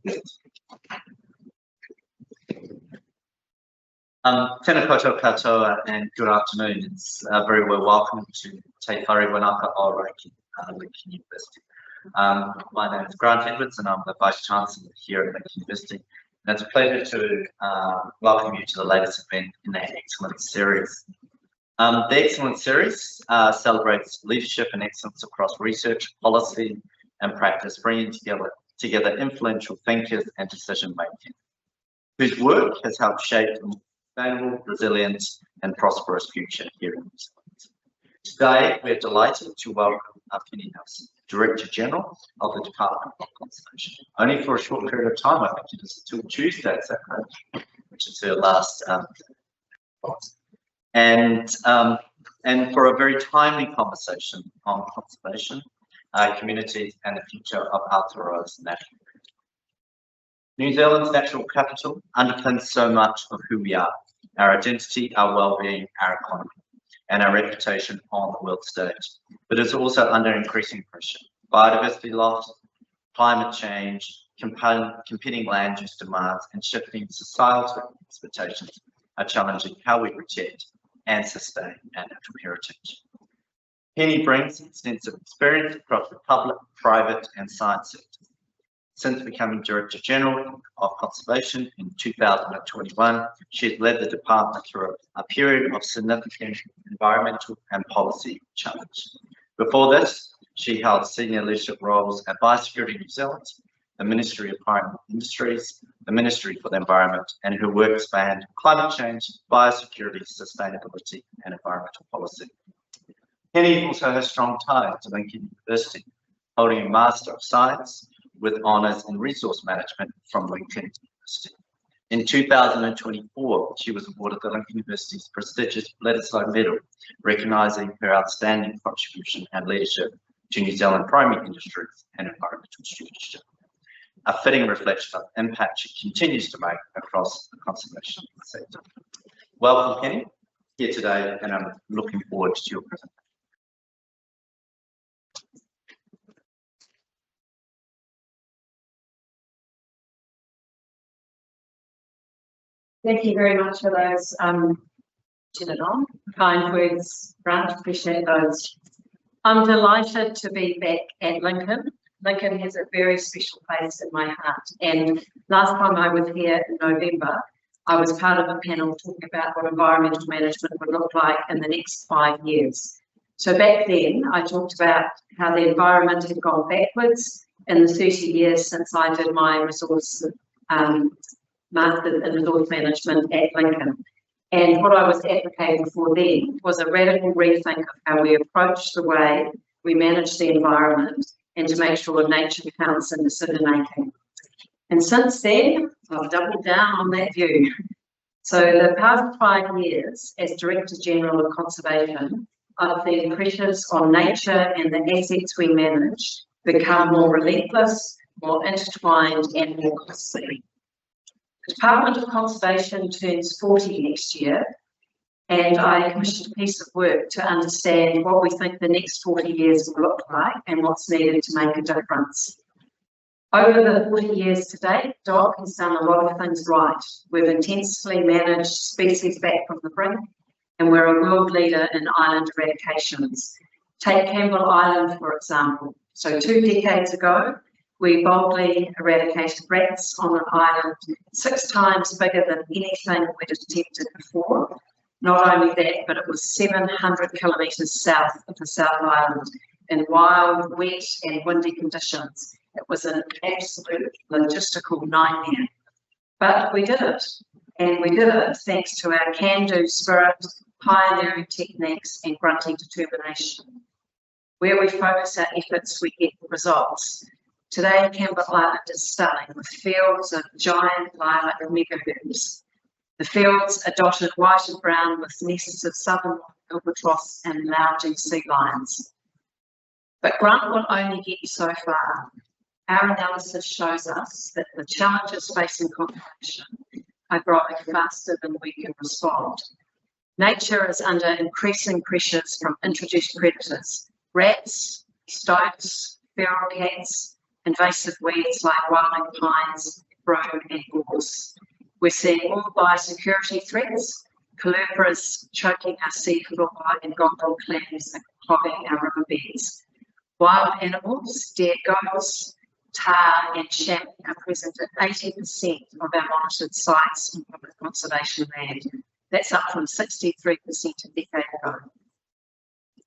Tēnā koutou katoa and good afternoon. It's very well welcome to Te Whare Wanaka o Reiki, Lincoln University. My name is Grant Edwards and I'm the Vice Chancellor here at Lincoln University. And it's a pleasure to welcome you to the latest event in the Excellence Series. The Excellence Series celebrates leadership and excellence across research, policy and practice, bringing together influential thinkers and decision makers, whose work has helped shape a sustainable, resilient and prosperous future here in New Zealand. Today, we're delighted to welcome Penny Nelson, Director General of the Department of Conservation. Only for a short period of time, I think it is until Tuesday, is that correct? Which is her last and for a very timely conversation on conservation, communities and the future of Aotearoa's national capital. New Zealand's natural capital underpins so much of who we are, our identity, our well-being, our economy, and our reputation on the world stage. But it's also under increasing pressure. Biodiversity loss, climate change, competing land use demands, and shifting societal expectations are challenging how we protect and sustain our natural heritage. Penny brings extensive experience across the public, private, and science sectors. Since becoming Director General of Conservation in 2021, she has led the department through a period of significant environmental and policy challenge. Before this, she held senior leadership roles at Biosecurity New Zealand, the Ministry of Primary Industries, the Ministry for the Environment, and her work spanned climate change, biosecurity, sustainability, and environmental policy. Penny also has strong ties to Lincoln University, holding a Master of Science with honours in resource management from Lincoln University. In 2024, she was awarded the Lincoln University's prestigious Bledisloe Medal, recognising her outstanding contribution and leadership to New Zealand primary industries and environmental stewardship. A fitting reflection of the impact she continues to make across the conservation sector. Welcome, Penny, here today, and I'm looking forward to your presentation. Thank you very much for those kind words, Grant. Appreciate those. I'm delighted to be back at Lincoln. Lincoln has a very special place in my heart. And last time I was here in November, I was part of a panel talking about what environmental management would look like in the next 5 years. So back then, I talked about how the environment had gone backwards in the 30 years since I did my resource Master in Resource Management at Lincoln. And what I was advocating for then was a radical rethink of how we approach the way we manage the environment and to make sure nature counts in decision making. And since then, I've doubled down on that view. So the past 5 years as Director General of Conservation, I've seen pressures on nature and the assets we manage become more relentless, more intertwined and more costly. The Department of Conservation turns 40 next year, and I commissioned a piece of work to understand what we think the next 40 years will look like and what's needed to make a difference. Over the 40 years to date, DOC has done a lot of things right. We've intensively managed species back from the brink, and we're a world leader in island eradications. Take Campbell Island, for example. So 2 decades ago, we boldly eradicated rats on an island 6 times bigger than anything we'd attempted before. Not only that, but it was 700 kilometres south of the South Island in wild, wet and windy conditions. It was an absolute logistical nightmare. But we did it, and we did it thanks to our can-do spirit, pioneering techniques and grunting determination. Where we focus our efforts, we get results. Today, Campbell Island is stunning with fields of giant lilac megahertz. The fields are dotted white and brown with nests of southern albatross and lounging sea lions. But Grant will only get you so far. Our analysis shows us that the challenges facing conservation are growing faster than we can respond. Nature is under increasing pressures from introduced predators, rats, stoats, feral cats, invasive weeds like wild pines, broom and gorse. We're seeing more biosecurity threats, colubrids choking our seafloor and goggle clams clogging our riverbeds. Wild animals, deer goats, tar and champ are present at 80% of our monitored sites on public conservation land. That's up from 63% a decade ago.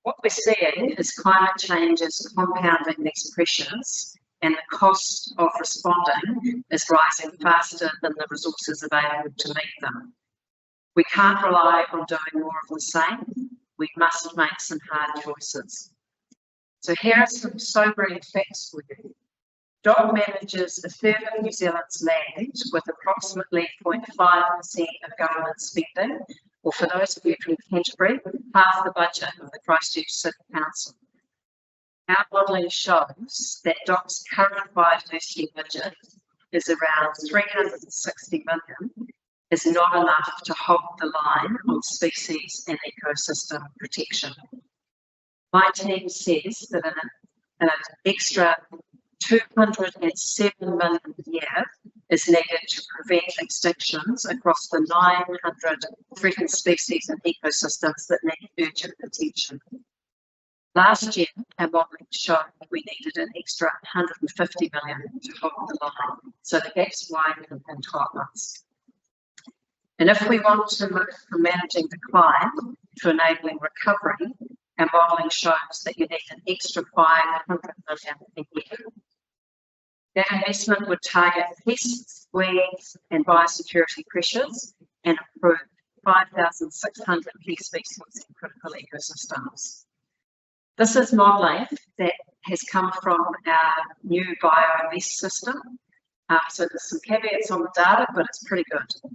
What we're seeing is climate change is compounding these pressures, and the cost of responding is rising faster than the resources available to meet them. We can't rely on doing more of the same. We must make some hard choices. So here are some sobering facts for you. DOC manages a third of New Zealand's land with approximately 0.5% of government spending, or for those of you from Canterbury, half the budget of the Christchurch City Council. Our modelling shows that DOC's current biodiversity budget is around 360 million, is not enough to hold the line on species and ecosystem protection. My team says that an extra 207 million a year is needed to prevent extinctions across the 900 threatened species and ecosystems that need urgent attention. Last year, our modelling showed we needed an extra 150 million to hold the line, so the gap's widened in 12 months. And if we want to look from managing decline to enabling recovery, our modelling shows that you need an extra 500 million a year. That investment would target pests, weeds and biosecurity pressures and improve 5,600 key species in critical ecosystems. This is modelling that has come from our new BioInvest system. So there's some caveats on the data, but it's pretty good.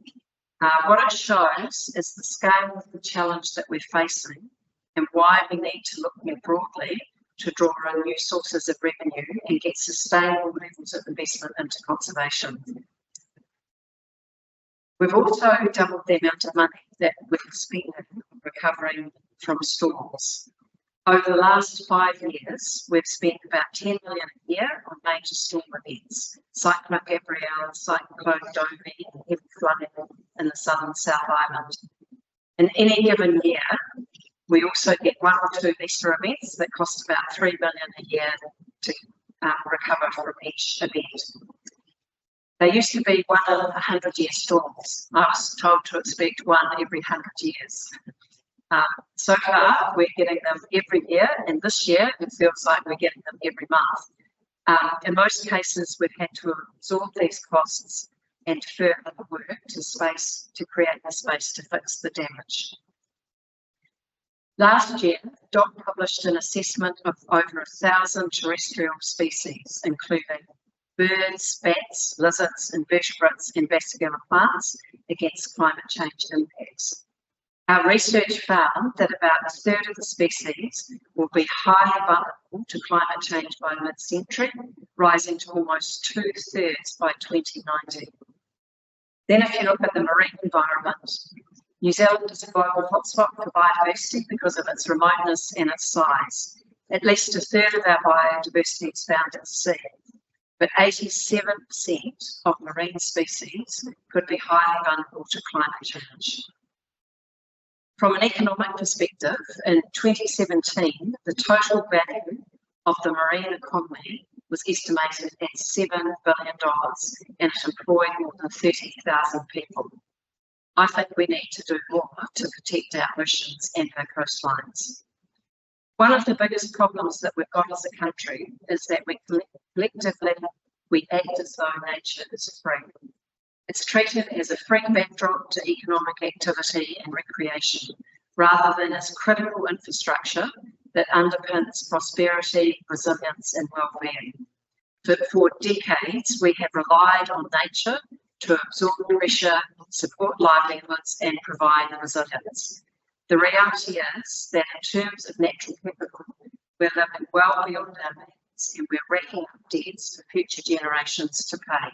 What it shows is the scale of the challenge that we're facing and why we need to look more broadly to draw on new sources of revenue and get sustainable levels of investment into conservation. We've also doubled the amount of money that we've spent recovering from storms. Over the last 5 years, we've spent about 10 million a year on major storm events, Cyclone Gabrielle, Cyclone Domi, and heavy flooding in the southern South Island. In any given year, we also get 1 or 2 lesser events that cost about 3 million a year to recover from each event. There used to be 1 in 100-year storms. I was told to expect 1 every 100 years. So far, we're getting them every year, and this year it feels like we're getting them every month. In most cases, we've had to absorb these costs and defer other work to create the space to fix the damage. Last year, DOC published an assessment of over 1,000 terrestrial species, including birds, bats, lizards, invertebrates, and vascular plants against climate change impacts. Our research found that about a third of the species will be highly vulnerable to climate change by mid-century, rising to almost 2/3 by 2090. Then if you look at the marine environment, New Zealand is a global hotspot for biodiversity because of its remoteness and its size. At least a third of our biodiversity is found at sea, but 87% of marine species could be highly vulnerable to climate change. From an economic perspective, in 2017, the total value of the marine economy was estimated at $7 billion and it employed more than 30,000 people. I think we need to do more to protect our oceans and our coastlines. One of the biggest problems that we've got as a country is that we collectively act as though nature is free. It's treated as a free backdrop to economic activity and recreation, rather than as critical infrastructure that underpins prosperity, resilience, and well-being. For decades, we have relied on nature to absorb pressure, support livelihoods, and provide resilience. The reality is that in terms of natural capital, we're living well beyond our means and we're racking up debts for future generations to pay.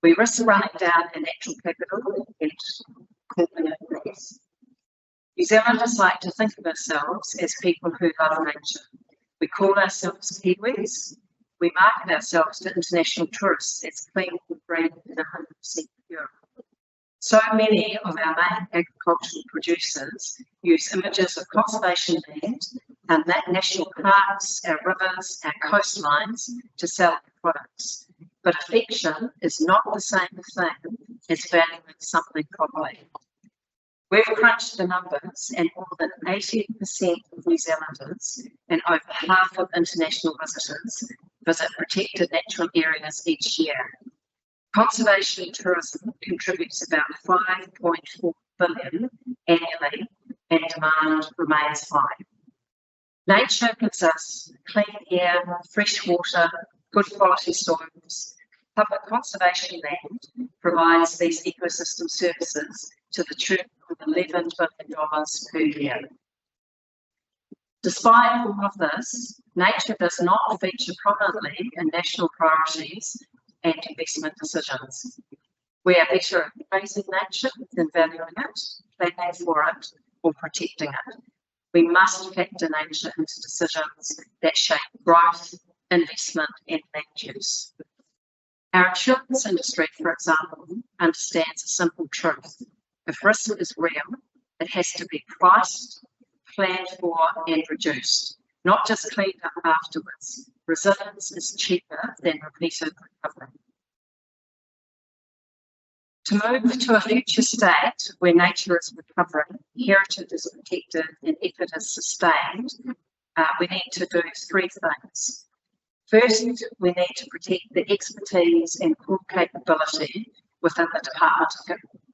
We risk running down our natural capital and calling it growth. New Zealanders like to think of ourselves as people who love nature. We call ourselves Kiwis, We market ourselves to international tourists as clean, green and 100% pure. So many of our main agricultural producers use images of conservation land, our national parks, our rivers, our coastlines to sell their products. But affection is not the same thing as valuing something properly. We've crunched the numbers, and more than 80% of New Zealanders and over half of international visitors visit protected natural areas each year. Conservation tourism contributes about 5.4 billion annually, and demand remains high. Nature gives us clean air, fresh water, good quality soils. Public conservation land provides these ecosystem services to the tune of $11 billion per year. Despite all of this, nature does not feature prominently in national priorities and investment decisions. We are better at praising nature than valuing it, planning for it, or protecting it. We must factor nature into decisions that shape growth, investment, and land use. Our insurance industry, for example, understands a simple truth. If risk is real, it has to be priced, planned for, and reduced, not just cleaned up afterwards. Resilience is cheaper than repeated recovery. To move to a future state where nature is recovering, heritage is protected, and effort is sustained, we need to do three things. First, we need to protect the expertise and core capability within the Department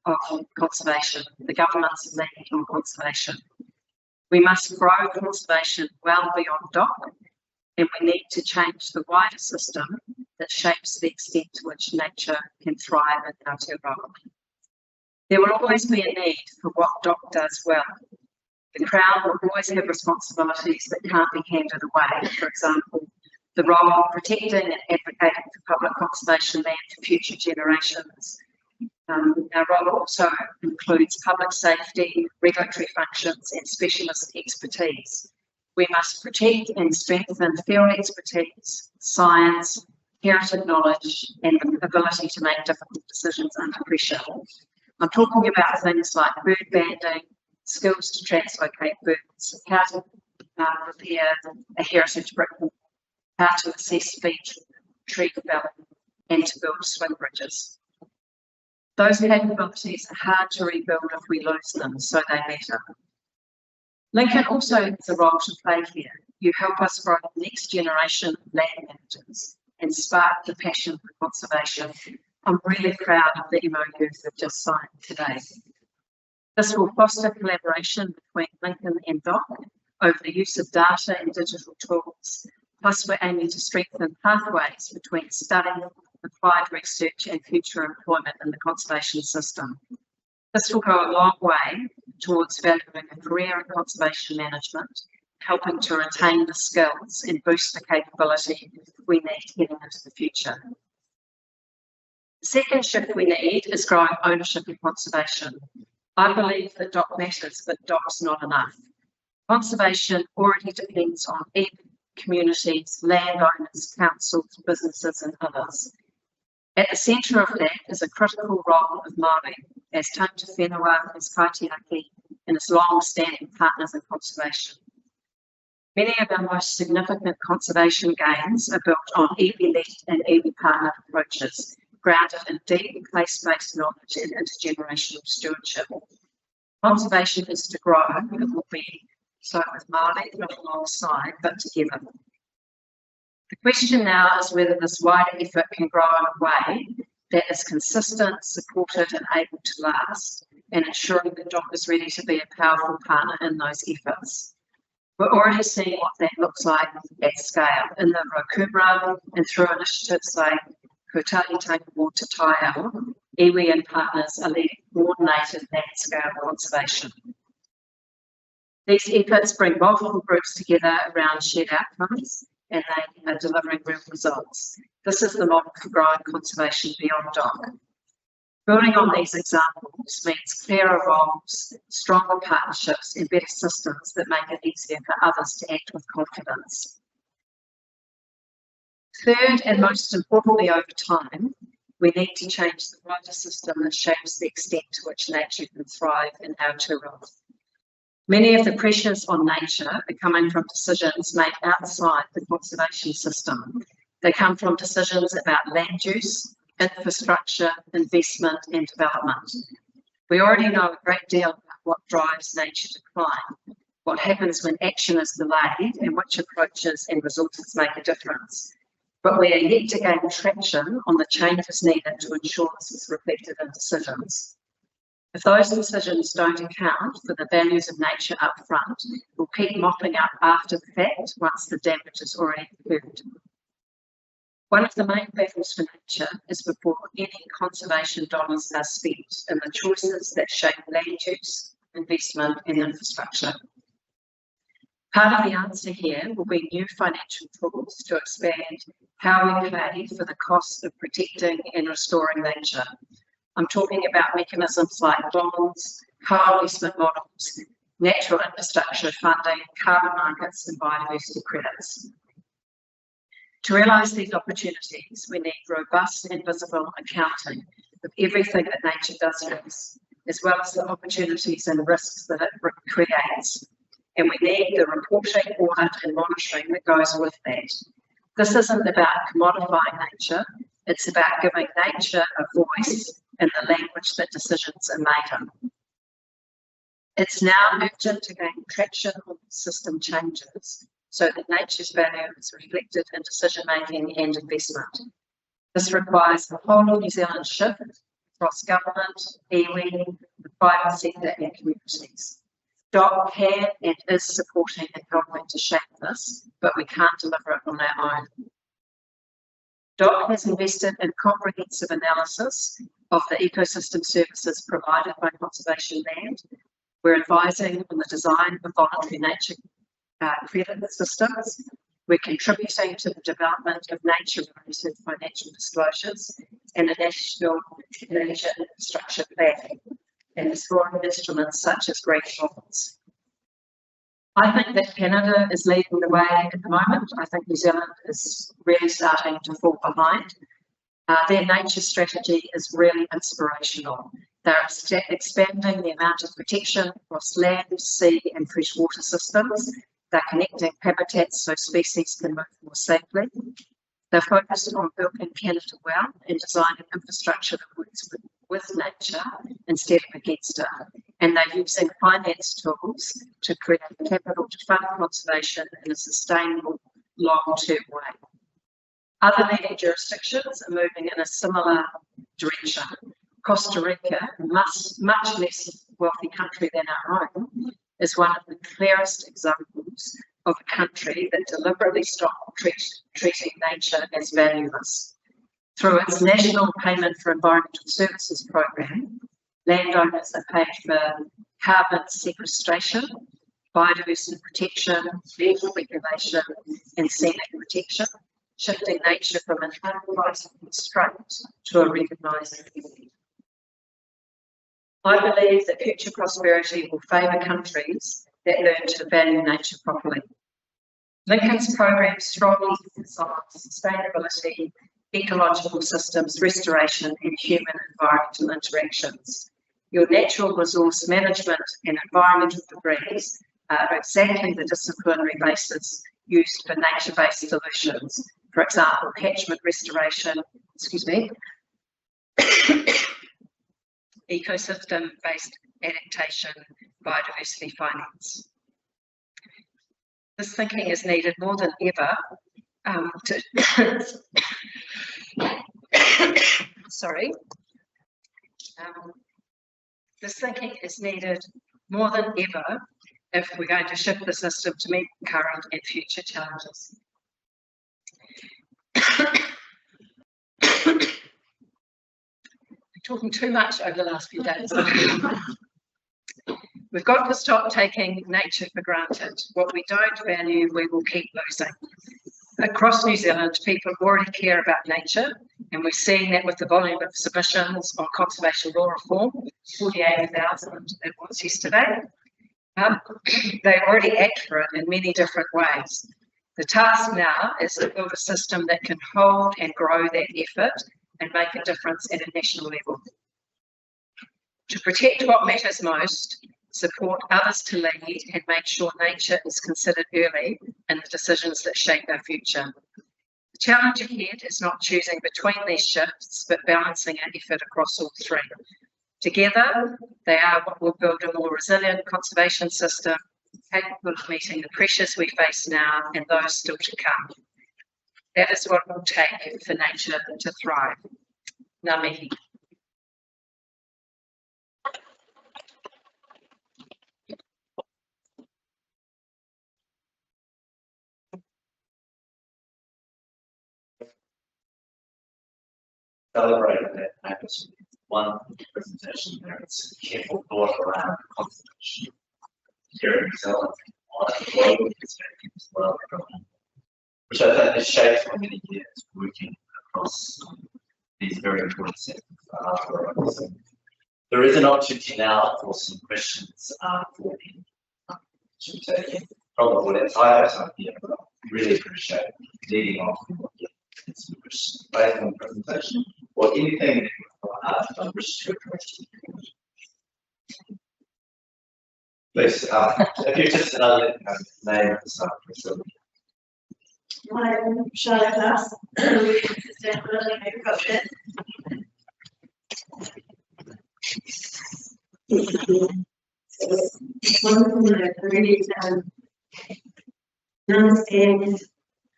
of Conservation, the government's lead on conservation. We must grow conservation well beyond DOC, and we need to change the wider system that shapes the extent to which nature can thrive in Aotearoa. There will always be a need for what DOC does well. The Crown will always have responsibilities that can't be handed away. For example, the role of protecting and advocating for public conservation land for future generations. Our role also includes public safety, regulatory functions, and specialist expertise. We must protect and strengthen field expertise, science, heritage knowledge, and the ability to make difficult decisions under pressure. I'm talking about things like bird banding, skills to translocate birds, how to repair a heritage brick wall, how to assess speech, tree development, and to build swing bridges. Those capabilities are hard to rebuild if we lose them, so they matter. Lincoln also has a role to play here. You help us grow the next generation of land managers and spark the passion for conservation. I'm really proud of the MOUs we've just signed today. This will foster collaboration between Lincoln and DOC over the use of data and digital tools. Plus, we're aiming to strengthen pathways between study, applied research, and future employment in the conservation system. This will go a long way towards valuing a career in conservation management, helping to retain the skills and boost the capability we need heading into the future. The second shift we need is growing ownership in conservation. I believe that DOC matters, but DOC's not enough. Conservation already depends on communities, landowners, councils, businesses, and others. At the centre of that is a critical role of Māori as tangata whenua, as kaitiaki, and as long-standing partners in conservation. Many of our most significant conservation gains are built on iwi-led and iwi-partner approaches, grounded in deep place-based knowledge and intergenerational stewardship. Conservation is to grow, it will be so with Māori, not alongside, but together. The question now is whether this wider effort can grow in a way that is consistent, supported, and able to last, and ensuring that DOC is ready to be a powerful partner in those efforts. We're already seeing what that looks like at scale in the Rokubra and through initiatives like Kotahi Tangawa Te Taiao, iwi and partners are leading coordinated land-scale conservation. These efforts bring multiple groups together around shared outcomes, and they are delivering real results. This is the model for growing conservation beyond DOC. Building on these examples means clearer roles, stronger partnerships, and better systems that make it easier for others to act with confidence. Third, and most importantly over time, we need to change the wider system that shapes the extent to which nature can thrive in Aotearoa. Many of the pressures on nature are coming from decisions made outside the conservation system. They come from decisions about land use, infrastructure, investment and development. We already know a great deal about what drives nature decline, what happens when action is delayed and which approaches and resources make a difference. But we are yet to gain traction on the changes needed to ensure this is reflected in decisions. If those decisions don't account for the values of nature up front, we'll keep mopping up after the fact once the damage has already occurred. One of the main battles for nature is before any conservation dollars are spent in the choices that shape land use, investment and infrastructure. Part of the answer here will be new financial tools to expand how we pay for the cost of protecting and restoring nature. I'm talking about mechanisms like bonds, co-investment models, natural infrastructure funding, carbon markets and biodiversity credits. To realise these opportunities, we need robust and visible accounting of everything that nature does for us, as well as the opportunities and risks that it creates. And we need the reporting, audit and monitoring that goes with that. This isn't about commodifying nature, it's about giving nature a voice in the language that decisions are made in. It's now urgent to gain traction on system changes so that nature's value is reflected in decision making and investment. This requires a whole New Zealand shift across government, iwi, the private sector and communities. DOC can and is supporting and helping to shape this, but we can't deliver it on our own. DOC has invested in comprehensive analysis of the ecosystem services provided by conservation land. We're advising on the design of voluntary nature credit systems. We're contributing to the development of nature-related financial disclosures and a national nature infrastructure plan and exploring instruments such as green bonds. I think that Canada is leading the way at the moment. I think New Zealand is really starting to fall behind. Their nature strategy is really inspirational. They're expanding the amount of protection across land, sea and freshwater systems. They're connecting habitats so species can move more safely. They're focused on building Canada well and designing infrastructure that works with nature instead of against it. And they're using finance tools to create capital to fund conservation in a sustainable, long-term way. Other leading jurisdictions are moving in a similar direction. Costa Rica, a much less wealthy country than our own, is one of the clearest examples of a country that deliberately stopped treating nature as valueless. Through its National Payment for Environmental Services program, landowners are paid for carbon sequestration, biodiversity protection, vehicle regulation and scenic protection, shifting nature from an unpriced constraint to a recognised need. I believe that future prosperity will favour countries that learn to value nature properly. Lincoln's program strongly emphasises sustainability, ecological systems, restoration and human environmental interactions. Your natural resource management and environmental degrees are exactly the disciplinary basis used for nature-based solutions. For example, catchment restoration, ecosystem-based adaptation, biodiversity finance. This thinking is needed more than ever this thinking is needed more than ever if we're going to shift the system to meet current and future challenges. I'm talking too much over the last few days. We've got to stop taking nature for granted. What we don't value, we will keep losing. Across New Zealand, people already care about nature, and we're seeing that with the volume of submissions on conservation law reform, 48,000 it was yesterday. They already act for it in many different ways. The task now is to build a system that can hold and grow that effort and make a difference at a national level. To protect what matters most, support others to lead, and make sure nature is considered early in the decisions that shape our future. The challenge ahead is not choosing between these shifts, but balancing our effort across all three. Together, they are what will build a more resilient conservation system, capable of meeting the pressures we face now and those still to come. That is what it will take for nature to thrive. Ngā mihi. Celebrating that matters. One presentation there, it's careful thought around conservation here in New Zealand on a global perspective as well, which I think has shaped for many years working across these very important sectors for us. There is an opportunity now for some questions for me. Should we take it from the audience? I have some here, but I really appreciate leading off with some questions based on the presentation or anything that I wish to address. Please, if you just another name at the start, please. I'm Charlotte Glass, Sustainability Agriculture. One thing I really understand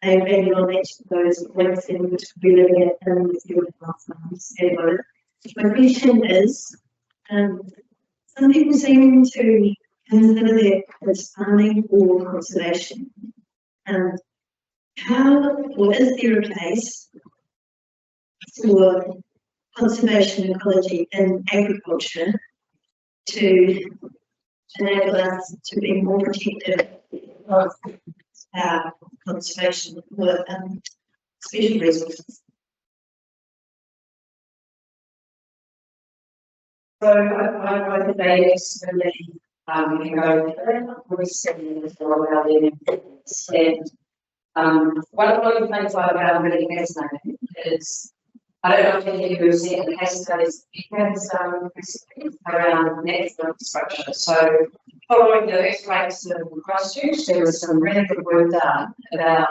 I value knowledge those points in which we living at the field of sustainability. My question is, some people seem to consider that as farming or conservation. How or is there a place for conservation ecology in agriculture to enable us to be more protective of our conservation with special resources? So I think they extremely we're seeing as well about the importance. And one of the things I found really fascinating is I don't know if you've seen the case studies, you have some around natural infrastructure. So following the earthquakes in Christchurch, there was some really good work done about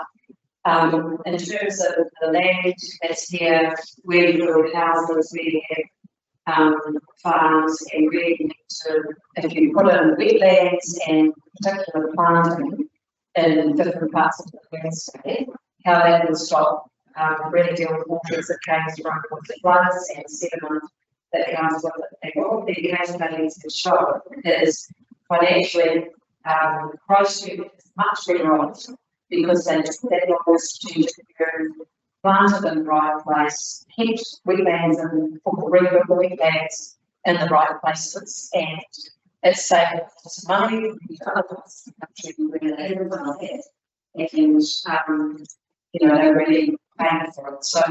in terms of the land that's here, where you build houses, where you have farms, and where you need to, if you put in wetlands and particular planting in different parts of the landscape, how that will stop really deal with waters that came from floods and sediment that comes with it. And what the case studies have shown is financially Christchurch is much better off because they took that long strategic period, planted in the right place, kept wetlands and rebuilt the wetlands in the right places, and it saved us money for other parts of the country where they didn't have that. And they're really paying for it. So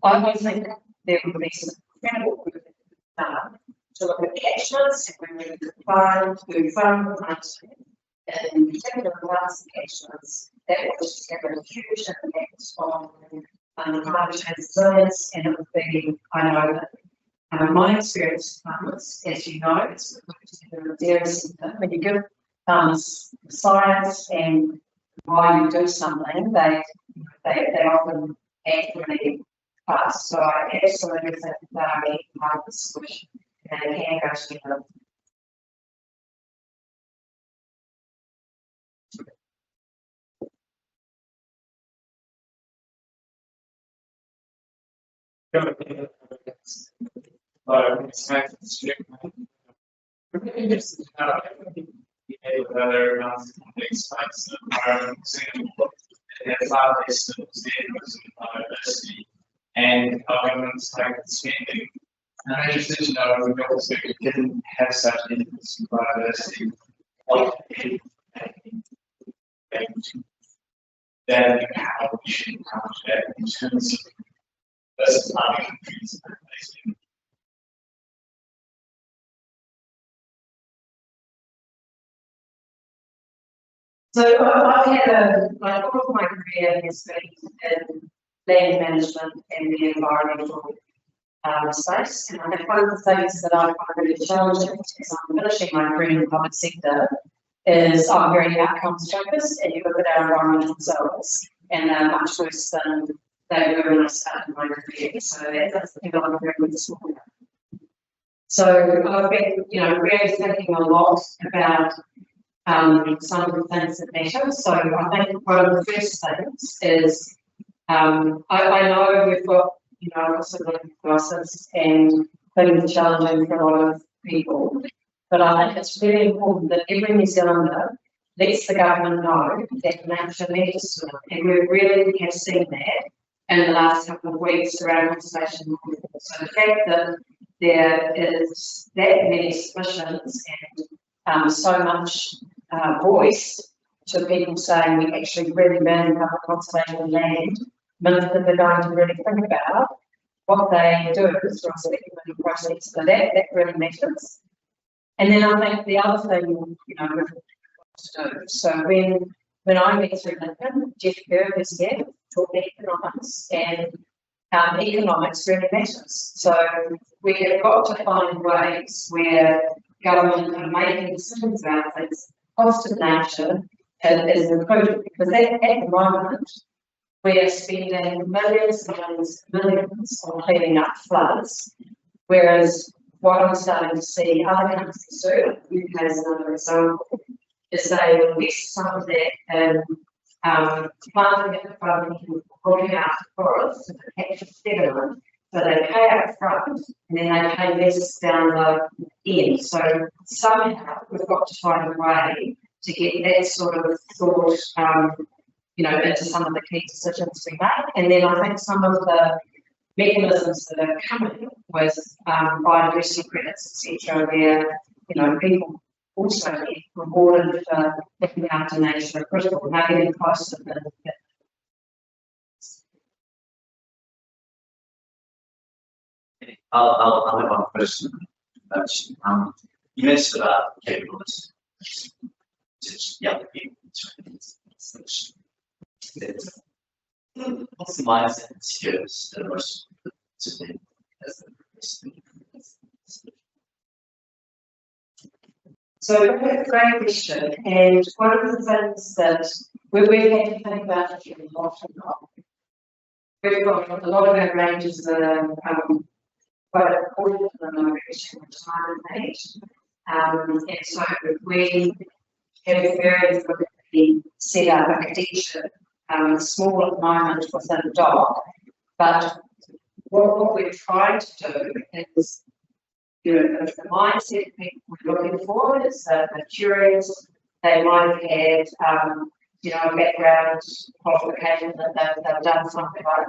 I think there would be some incredible work done to look at catchments and where we could find food farm planting, and in particular glass catchments that would just have a huge impact on climate change resilience. And it would be, I know that my experience with farmers, as you know, it's a dairy sector. When you give farmers science and why you do something, they often act really fast. So I absolutely think that I need part of the solution and they can go together. It's nice to speak. I'm really interested in how whether or not complex types of environments and cloud-based standards and biodiversity and how governments take the spending. And I'm interested to know if we also didn't have such influence in biodiversity, what then how we should account that in terms of versus farming countries. So I've had like all of my career has been in land management and the environmental space. And I think one of the things that I find really challenging as I'm finishing my career in the public sector is I'm very outcomes focused, and you look at our environmental results and they're much worse than they were when I started my career. So that's the thing I'm very good at. So I've been, really thinking a lot about some of the things that matter. So I think one of the first things is I know we've got, lots of living crisis and things challenging for a lot of people, but I think it's really important that every New Zealander lets the government know that nature matters to them, and we really have seen that in the last couple of weeks around conservation. So the fact that there is that many submissions and so much voice to people saying we actually really value public conservation land means that they're going to really think about what they do through a second process. So that really matters. And then I think the other thing, we've got to do. So when I went through Lincoln, Jeff Kerr was here, taught me economics, and economics really matters. So we have got to find ways where government are making decisions about things. Cost of nature is included, because at the moment we are spending millions on cleaning up floods, whereas what I'm starting to see other countries do, UK is another example, is they invest some of that in planting at the front and putting out forests to catch sediment. So they pay up front and then they pay less down the end. So somehow we've got to find a way to get that sort of thought, into some of the key decisions we make. And then I think some of the mechanisms that are coming with biodiversity credits, etc., where people also get rewarded for looking after nature are critical. They're getting closer to the I'll have one question. You mentioned about capability, young people. What's the mindset and skills that are to be as So great question. And one of the things that we've had to think about a lot. We've got a lot of our ranges that are quite important for the migration retirement age. And so we have very deliberately set up architecture, small at the moment within a dock. But what we're trying to do is, the mindset people we're looking for is they're curious. They might have had, a background qualification that they've done something like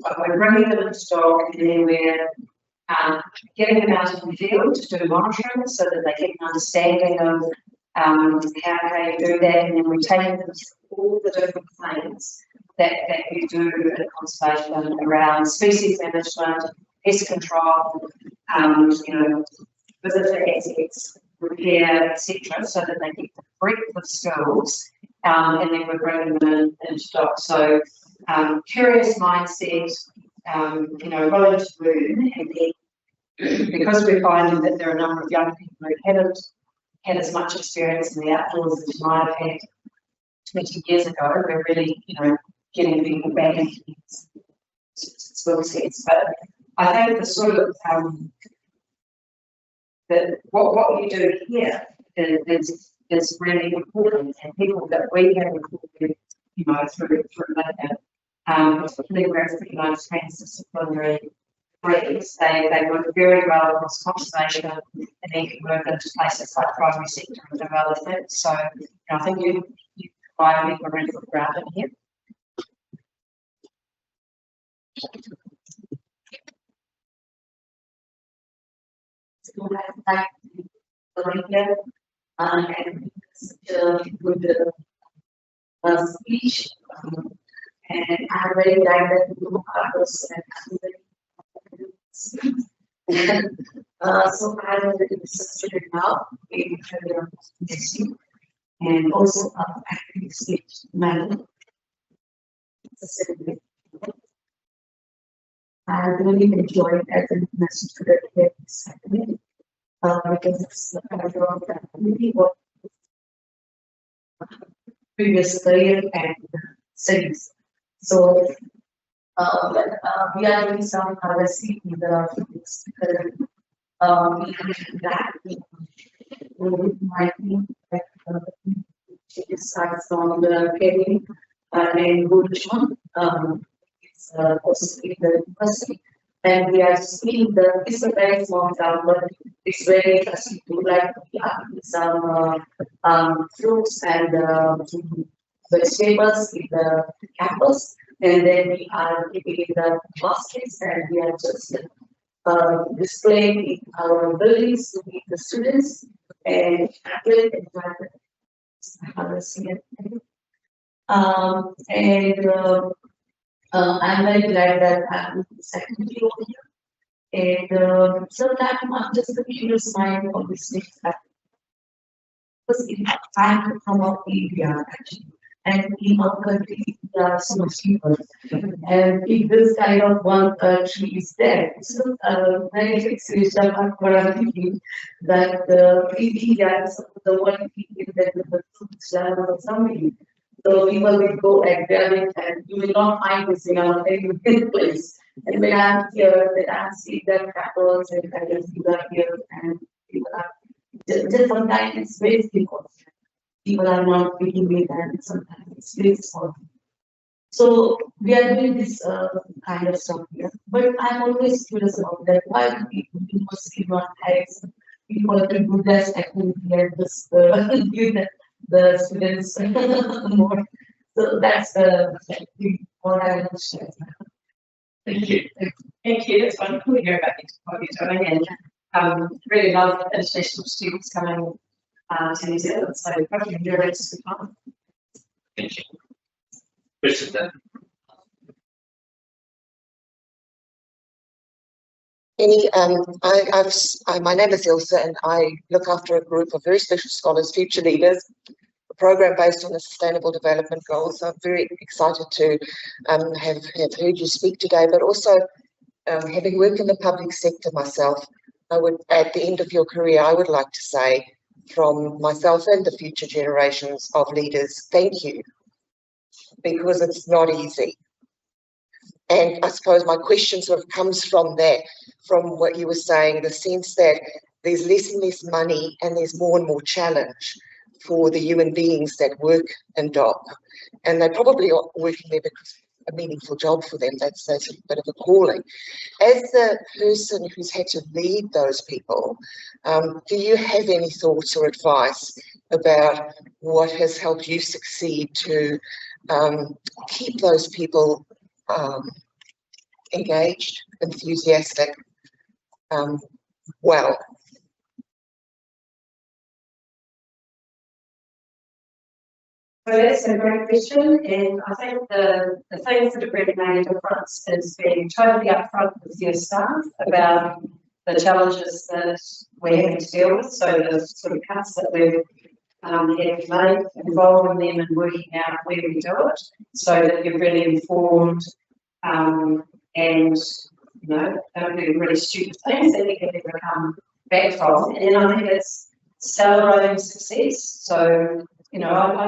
but we're bringing them into stock, and then we're getting them out in the field to do monitoring so that they get an understanding of how you do that, and then we're taking them through all the different things that we do in conservation around species management, pest control, visitor assets, repair, etc., so that they get the breadth of skills, and then we're bringing them into stock. So curious mindset, willing to learn, and then because we're finding that there are a number of young people who haven't had as much experience in the outdoors as you might have had 20 years ago, we're really, getting people back into skill sets. But I think the sort of what you do here is really important, and people that we have recruited, through that, particularly where it's recognised transdisciplinary groups, they work very well across conservation, and then can work into places like primary sector and development. So I think you provide people a really good ground in here. And with the speech, and I really like that people are also so I will consider now in and also active speech manner. I really enjoyed as a international student here this happening because it's the kind of that really what previous career and studies. So we are doing some RSC in the we have that with my team that starts from the training and Buddhism. It's also in the university, and we are seeing the it's a very small town, but it's very interesting to like some fruits and vegetables in the campus, and then we are keeping in the baskets, and we are just displaying in our buildings to meet the students and really enjoy it. I'm very glad that I'm secondly over here. And sometimes I'm just a curious mind of these things that because in time to come out India actually. And in our country, there are so much people. And if this kind of one tree is there, so very situation of what I'm thinking that in India is the one thinking that the fruits or something. So people will go and grab it, and you will not find this in any place. And when I'm here, then I see that apples and people are here, and people are just sometimes it's very difficult. People are not picking it, and sometimes it's very small. So we are doing this kind of stuff here. But I'm always curious about that. Why do people mostly not have people to do this activity and just give the students more? So that's what I want to share. Thank you. Thank you. It's wonderful to hear about what you're doing, and really love international students coming to New Zealand. So hopefully you're ready to come. Thank you. Kristen. My name is Ilse, and I look after a group of very special scholars, future leaders, a program based on the Sustainable Development Goals. So I'm very excited to have heard you speak today, but also having worked in the public sector myself, I would, at the end of your career, I would like to say from myself and the future generations of leaders, thank you, because it's not easy. And I suppose my question sort of comes from that, from what you were saying, the sense that there's less and less money and there's more and more challenge for the human beings that work in DOC. And they probably are working there because it's a meaningful job for them. That's a bit of a calling. As the person who's had to lead those people, do you have any thoughts or advice about what has helped you succeed to keep those people engaged, enthusiastic, well? So that's a great question, and I think the things that have really made a difference is being totally upfront with your staff about the challenges that we're having to deal with. So the sort of cuts that we've had made, involving them and working out where we do it, so that you're really informed and don't do really stupid things that you can never come back from. And then I think it's celebrating success. So I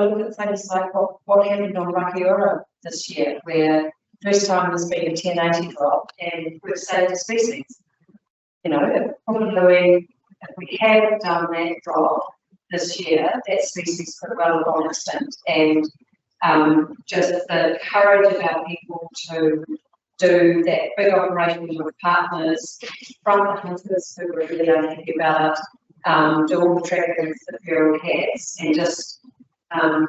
look at things like what happened on Aotearoa this year, where first time there's been a 1080 drop and we've saved a species. Probably if we had done that drop this year, that species could well have gone extinct. And just the courage of our people to do that big operation with partners, from the hunters who were really unhappy about it, do all the trackings that Feral has, and just and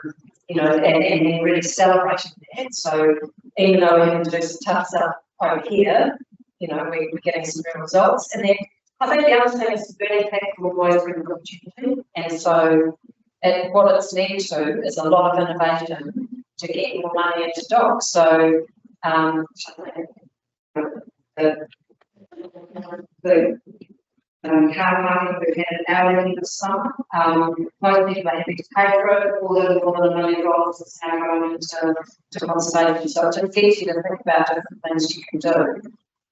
then really celebrating that. So even though we're having to do some tough stuff over here, we're getting some real results. And then I think the other thing is really tactical always bring an opportunity. And so what it's led to is a lot of innovation to get more money into dogs. So the car parking, we've had an hour this summer. Most people are happy to pay for it, although more than $1 million is now going into conservation. So it just gets you to think about different things you can do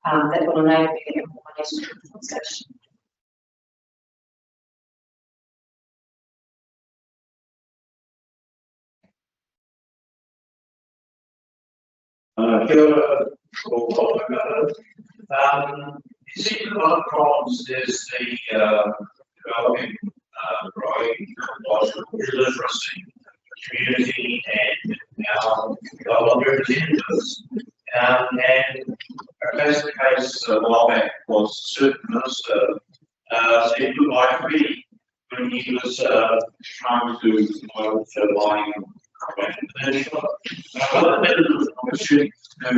that will enable you to get more money to conservation. You see, one of the problems is the developing growing literacy community and our representatives. And as the case a while back was a certain minister said goodbye to me when he was trying to promote buying opportunity to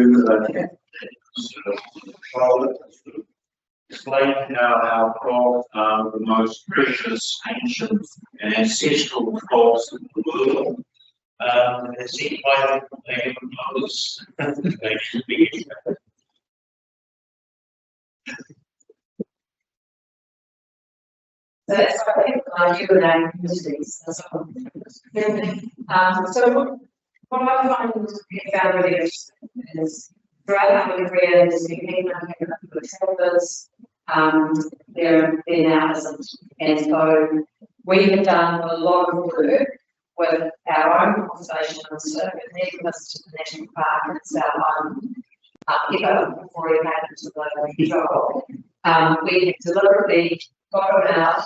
explain how our crops are the most precious, ancient, and ancestral crops in the world. It seems like they have others. They should be. So that's what I think I communities as well. So what I find really interesting is throughout my career, there's been people who travelers, there now isn't. And so we have done a lot of work with our own conservation minister, but taking us to the national park, it's our own before we came into the control. We have deliberately got them out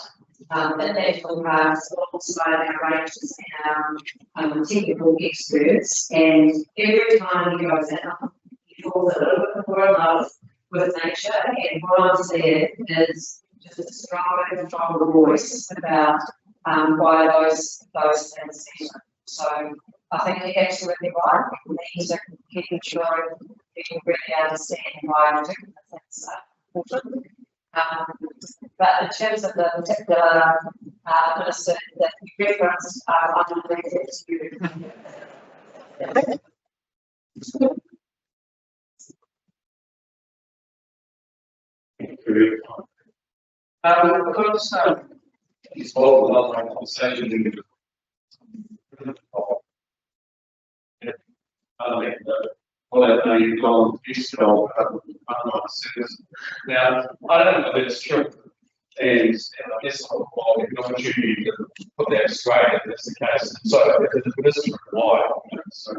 in national parks alongside our rangers and our technical experts, and every time he goes out, he falls a little bit more in love with nature, and what I'm seeing is just a stronger and stronger voice about why those things matter. So I think you're absolutely right. We need to keep ensuring people really understand why particular things are important. But in terms of the particular minister that you referenced, I don't think it's you. Because it's all about my conversation. What you've gone east of now, I don't know if it's true. And I guess I'll get an opportunity to put that straight if that's the case. So this is why. So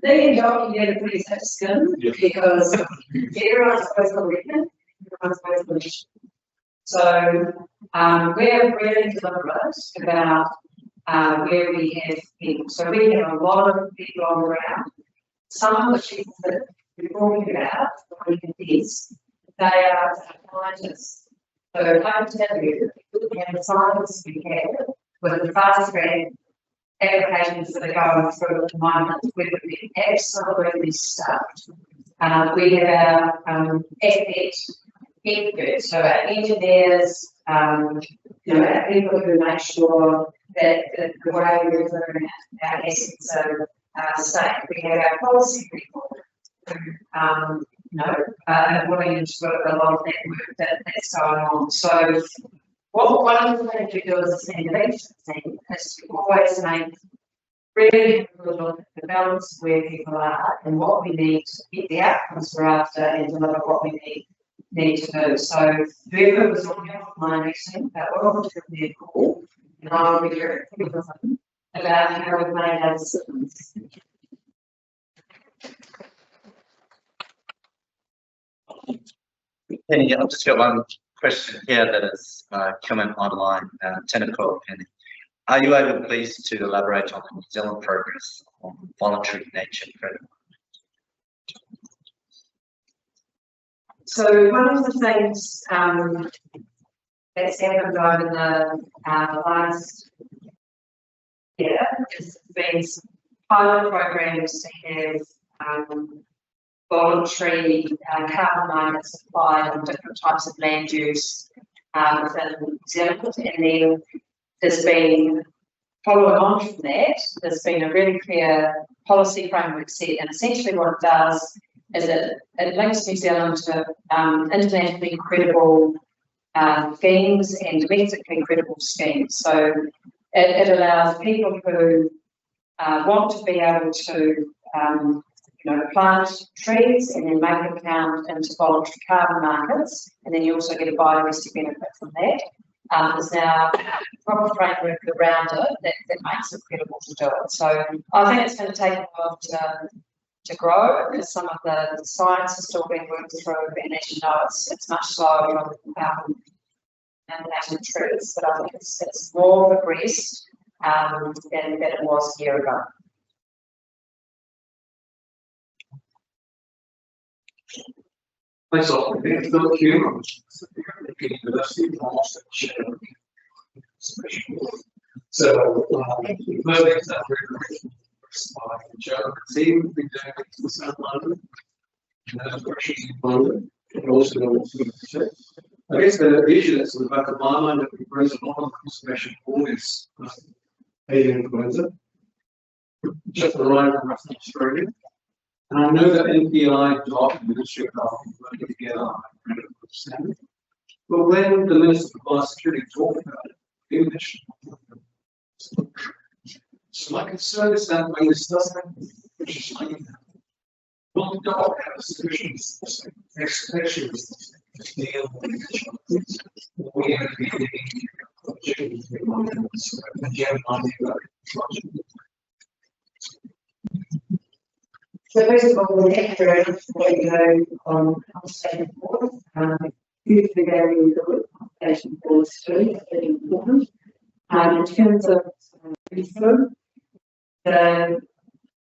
they don't get a pretty tough skin because everyone's supposed to reckon, everyone's supposed to listen. So we're really deliberate about where we have people. So we have a lot of people on the ground. Some of the people that we're talking about, they are scientists. So I can tell you, and the scientists we have with the fast track applications that are going through at the moment, we would be absolutely stuffed. We have our Capit experts, so our engineers, our people who make sure that the way we're doing our assets are safe. We have our policy people who, are willing to do a lot of that work that's going on. So one of the things we do as a senior leadership team is to always make really good look at the balance where people are and what we need to get the outcomes we're after and deliver what we need to do. So whoever was on my meeting, that will give me a call and I'll be very clear with them about how we've made our decisions. Penny, I've just got one question here that has come in online, 10 o'clock. Penny, are you able, please, to elaborate on the New Zealand progress on voluntary nature credit? So one of the things that's happened over the last year has been some pilot programs to have voluntary carbon miners applied on different types of land use within New Zealand, and then there's been following on from that, there's been a really clear policy framework set, and essentially what it does is it links New Zealand to internationally credible schemes and domestically credible schemes. So it allows people who want to be able to plant trees and then make it count into voluntary carbon markets, and then you also get a biodiversity benefit from that. There's now a proper framework around it that makes it credible to do it. So I think it's going to take a while to grow, because some of the science is still being worked through, and as you know, it's much slower on native trees, but I think it's more progressed than it was a year ago. Thanks a lot. Phil Hume. So, learning that team, we do in South London, and also I guess the issue that's in the back of my mind that we raise a lot of conservation for is avian influenza, just arrived in Western Australia. And I know that NPI job and Ministry of Health working together on a standard. But when the Minister for Biosecurity talked about it, he mentioned. So my concern is that when this does happen, which is like, will the dog have a sufficient expectations to deal with it? We have to be So first of all, the extra what you know on conservation board, usually varying the work conservation boards too, is really important. In terms of research,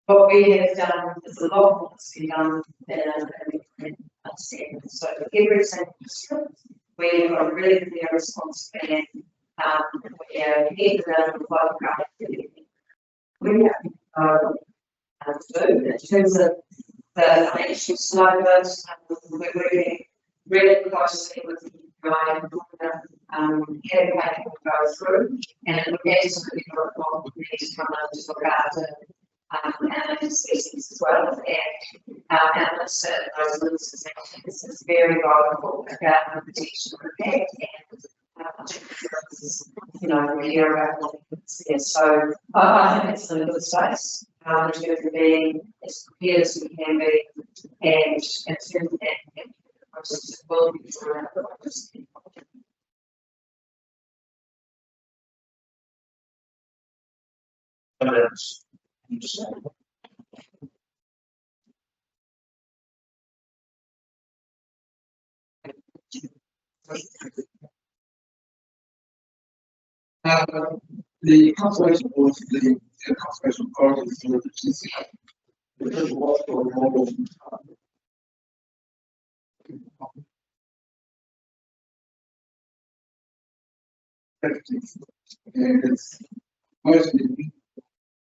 what we have done is a lot more that's been done than understanding. So every single district, we have a really clear response plan. We are headed down the photograph. We have in terms of the financial side of it, we're working really closely with the guide campaign will go through, and it would absolutely not what we need to come on to look after animal species as well, and animals those lists this is very vital about the protection of the pet and we hear about what it's there. So I think it's in a good space. In terms of being as prepared as we can be, and in terms of that, process will be around the diversity. The conservation board, the conservation authorities, the model. And it's mostly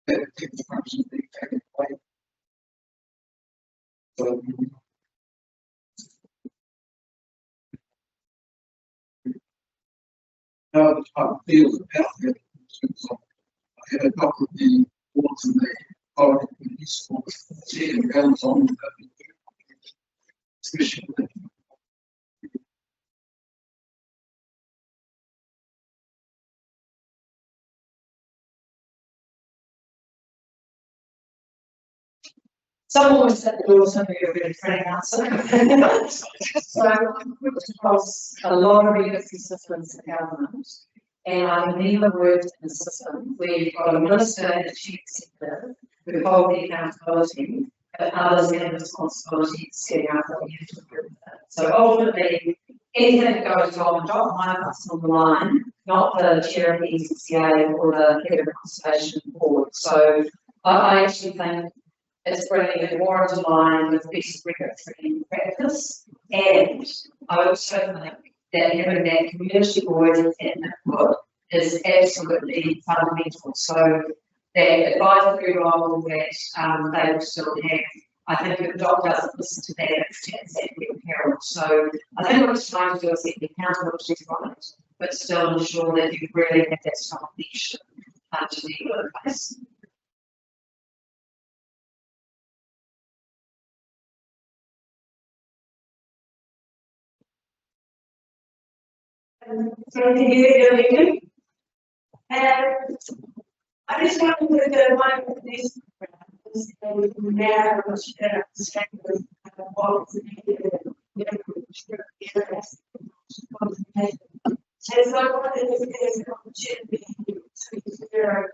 that takes function being taken away. So I feel about it in terms of I had a couple of the boards and they are useful seeing hands on that, especially with Someone was at the door, somebody a really frank answer. So I've worked across a lot of legacy systems in government, and I've never worked in a system where you've got a minister and a chief executive who hold the accountability, but others have responsibility for setting up what you have to do with it. So ultimately, anything that goes wrong, not my person on the line, not the chair of the ECCA or the head of the conservation board. So I actually think it's bringing it more into line with best regulatory practice, and I also think that having that community voice and input is absolutely fundamental. So that advisory role that they will still have, I think if the doc doesn't listen to that, it's exactly apparent. So I think what it's trying to do is get the accountability from it, but still ensure that you really have that strong connection to the workplace. Thank you, Megan. I just wanted to go one of these narrow perspective of what is needed. So I wanted to give an opportunity to consider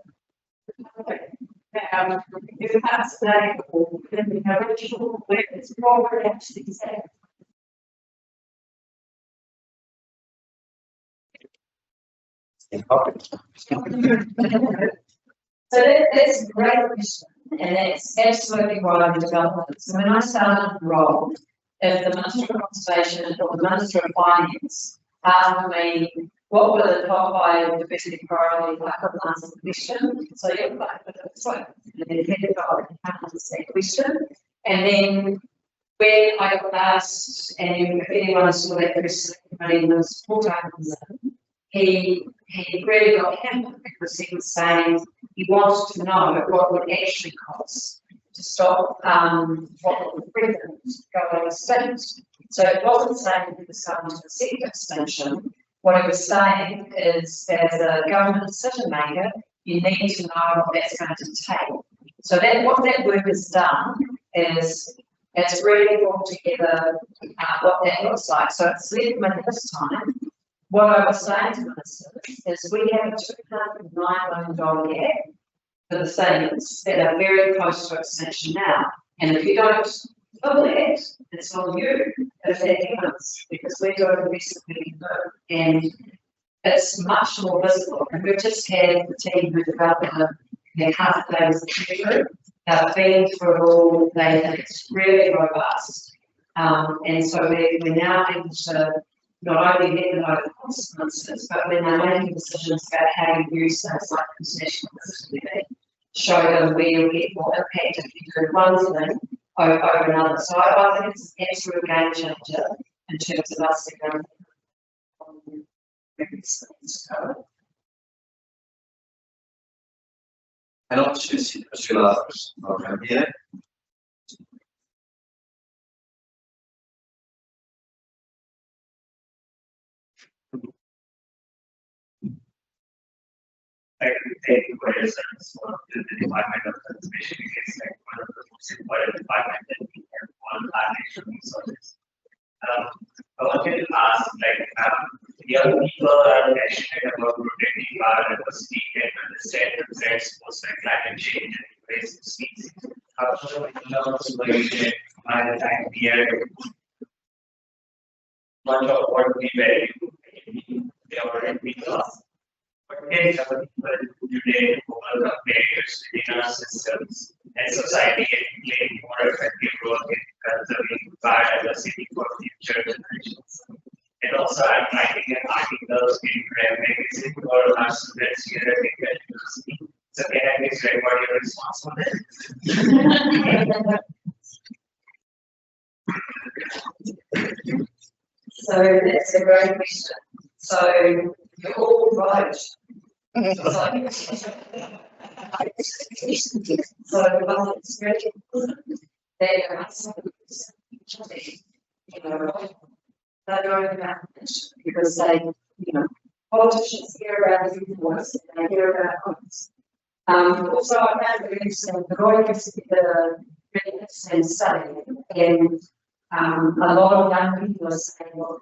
if that's like the original where it's probably actually said. So that's a great question, and that's absolutely what I'm developing. So when I started the role, if the Minister of Conservation or the Minister of Finance asked me what were the top biodiversity priorities, I couldn't answer the question. So yeah, that's right. And then head of can't answer that question. And then when I got asked, and if anyone saw that press committee, there was 4 times he really got hammered because he was saying he wanted to know what would actually cost to stop what would prevalent going extinct. So it wasn't saying it was going to a sector extinction. What it was saying is, as a government decision maker, you need to know what that's going to take. So that what that work has done is it's really brought together what that looks like. So it's led me this time. What I was saying to ministers is we have a $209 million gap for the things that are very close to extinction now. And if you don't fill that, it's on you if that happens, because we're doing the best that we can do. And it's much more visible. And we've just had the team who developed their half days through. They've been through it all. They think it's really robust. And so we're now able to not only let them know the consequences, but when they're making decisions about how you use things like international visibility, show them where you'll get more impact if you do one thing over another. So I think it's an absolute game changer in terms of us going An opportunity for Sheila program here. Thank you for your service. The Department of Conservation is like one of the most important departments that we have on our national resources. I wanted to ask, young people are passionate about protecting biodiversity and understand the threats posed by climate change and invasive species. However, by the time we are much of what we value, they already be lost. But can young people today overcome barriers within our systems and society and play more effective role in conserving biodiversity for future generations? And also, I'm writing an article in Brand Magazine for our students here at the university. So can I please record your response on it? So that's a great question. So you're all right. So it's very important that there are some that are about this because politicians hear about the voice and they hear about comments. Also, I found it interesting the lawyers the witness and study, and a lot of young people are saying what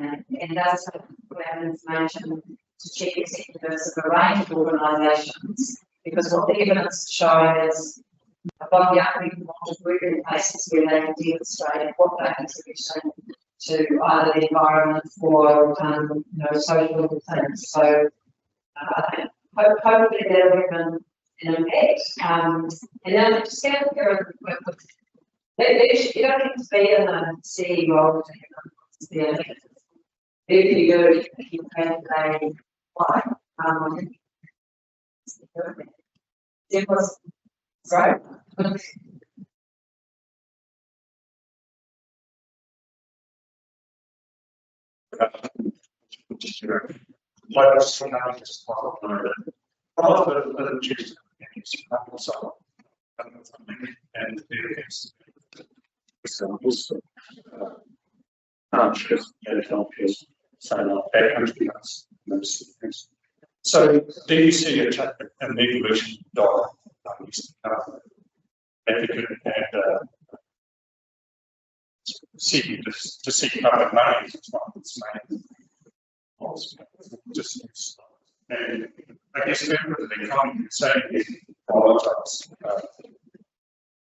and that's sort of put out information to check executives of a range of organisations, because what the evidence is showing is a lot of young people want to work in places where they can demonstrate what they're contributing to either the environment or social things. So hopefully that'll have an impact. And then just get out there and work with. You don't have to be in a CEO role to have a if you go, you have a why. It was great. What was from now just follow on other choose also and examples countries, countries, solar countries, those things. So do you see an evolution dollar advocate and seeking to seek public money is one of its main just and I guess members of the economy saying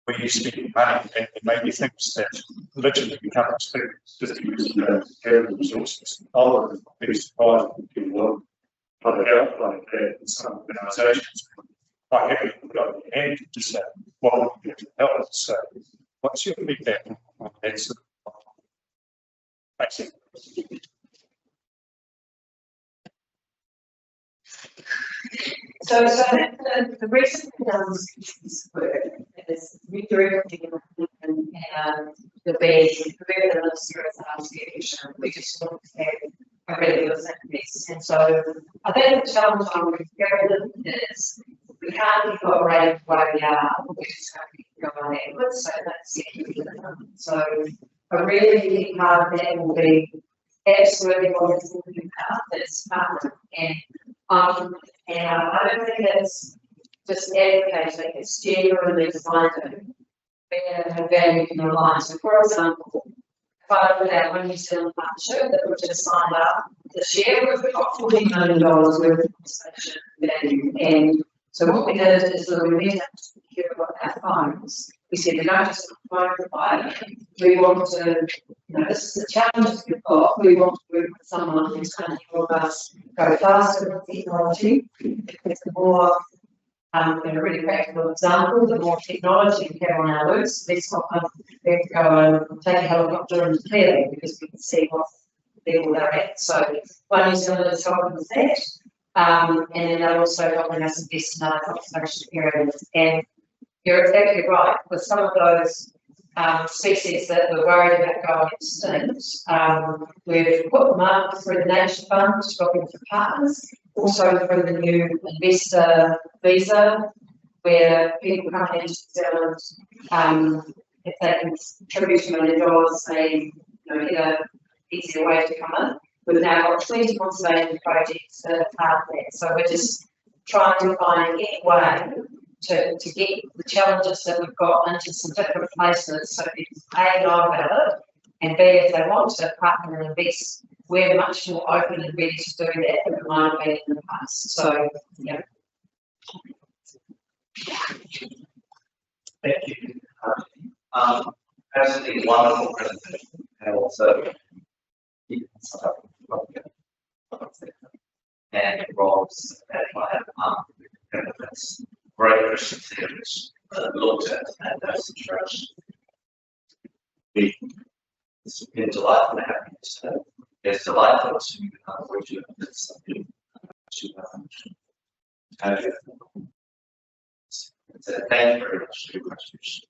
when you spend money and it maybe thinks that literally becomes just use the resources. All of the biggest surprise in the world, public health like that in some organisations, I haven't put up the hand to say what would be to help. So, what's your feedback on that sort of basic? So I think the reason we done this work is redirecting the base, the minister we just want to have a really good piece. And so I think the challenge on Garrett is we can't keep operating the way we are, we just can't keep going backwards. So that's it. So a really big part of that will be absolutely what it's talking about, that's part and I don't think it's just advocating, it's genuinely finding where value can align. So for example, if I look at our New Zealand partnership that we've just signed up this year, we've got $14 million worth of conservation value. And so what we did is that we met up to hear about our phones. We said, we don't just phone provider, we want to, this is the challenge we've got. We want to work with someone who's going to help us go faster with technology. Because the more, in a really practical example, the more technology we have on our loose, less often we have to go and take a helicopter and clear them because we can see what level they're at. So One New Zealand is helping with that. And then they're also helping us invest in other conservation areas. And you're exactly right. With some of those species that we're worried about going extinct, we've put them up through the Nature Fund, looking for partners, also through the new investor visa, where people coming into New Zealand, if they can contribute $1 million, they get an easier way to come in. We've now got 20 conservation projects that are part of that. So we're just trying to find any way to get the challenges that we've got into some different places so people A, know about it, and B, if they want to partner and invest, we're much more open and ready to do that than we might have been in the past. So, yeah. Thank you. Absolutely wonderful presentation. And also, and Rob's benefits. Great Christian theories looked at those situations. It's been delightful to have you today. It's delightful to work you with something to thank you very much for your contribution.